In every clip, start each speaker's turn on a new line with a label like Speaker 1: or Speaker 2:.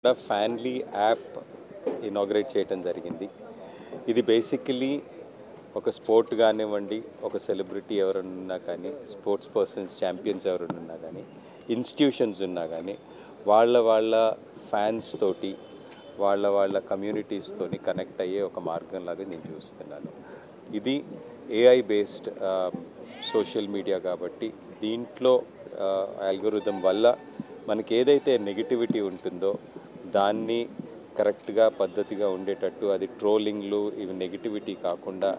Speaker 1: ఫ్యాన్లీ app inaugurate చేయడం జరిగింది. ఇది బేసికలీ ఒక స్పోర్ట్ కానివ్వండి, ఒక సెలబ్రిటీ ఎవరన్నా కానీ, స్పోర్ట్స్ పర్సన్స్ ఛాంపియన్స్ ఎవరన్నా కానీ, ఇన్స్టిట్యూషన్స్ ఉన్నా కానీ వాళ్ళ ఫ్యాన్స్ తోటి వాళ్ళ కమ్యూనిటీస్తోని కనెక్ట్ అయ్యే ఒక మార్గంలాగా నేను చూస్తున్నాను. ఇది ఏఐ బేస్డ్ సోషల్ మీడియా కాబట్టి దీంట్లో ఆల్గోరిథం వల్ల మనకి ఏదైతే నెగిటివిటీ ఉంటుందో దాన్ని కరెక్ట్గా పద్ధతిగా ఉండేటట్టు, అది ట్రోలింగ్లు ఇవి నెగిటివిటీ కాకుండా,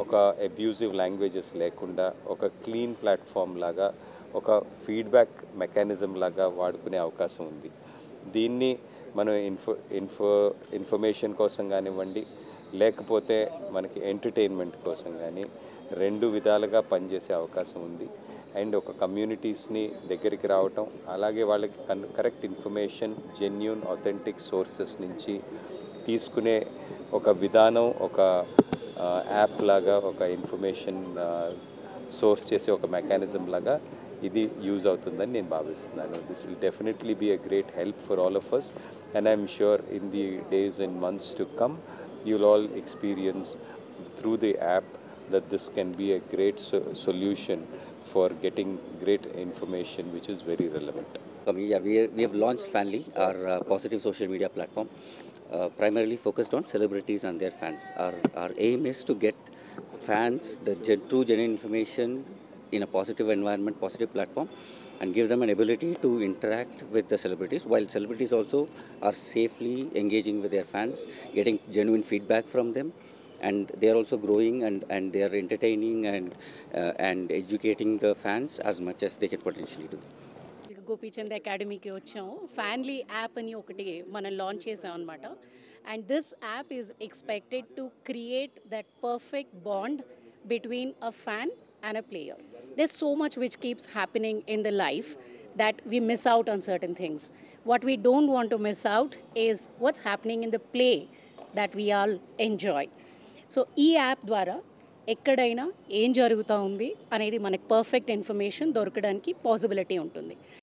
Speaker 1: ఒక అబ్యూజివ్ లాంగ్వేజెస్ లేకుండా ఒక క్లీన్ ప్లాట్ఫామ్ లాగా, ఒక ఫీడ్బ్యాక్ మెకానిజం లాగా వాడుకునే అవకాశం ఉంది. దీన్ని మనం ఇన్ఫర్మేషన్ కోసం కానివ్వండి, లేకపోతే మనకి ఎంటర్టైన్మెంట్ కోసం కానీ రెండు విధాలుగా పనిచేసే అవకాశం ఉంది. అండ్ ఒక కమ్యూనిటీస్ని దగ్గరికి రావటం, అలాగే వాళ్ళకి correct information genuine authentic sources నుంచి తీసుకునే ఒక విధానం, ఒక యాప్ లాగా, ఒక ఇన్ఫర్మేషన్ సోర్స్ చేసే ఒక మెకానిజం లాగా ఇది యూజ్ అవుతుందని నేను భావిస్తున్నాను. This will definitely be a great help for all of us, and I'm sure in the days and months to come you will all experience through the app that this can be a great solution for getting great information which is very relevant.
Speaker 2: We have launched Fanly, our positive social media platform, primarily focused on celebrities and their fans. Our aim is to get fans the true genuine information in a positive environment, positive platform, and give them an ability to interact with the celebrities, while celebrities also are safely engaging with their fans, getting genuine feedback from them, and they are also growing and they are entertaining and educating the fans as much as they can potentially do.
Speaker 3: Gopichand అకాడమీకి వచ్చాము. ఫ్యాన్లీ app అని ఒకటి మనం launch చేసాం అనమాట. And this app is expected to create that perfect bond between a fan and a player. There's so much which keeps happening in the life that we miss out on certain things. What we don't want to miss out is what's happening in the play that we all enjoy. So ఈ app ద్వారా ఎక్కడైనా ఏం జరుగుతూ ఉంది అనేది మనకు perfect information దొరకడానికి possibility ఉంటుంది.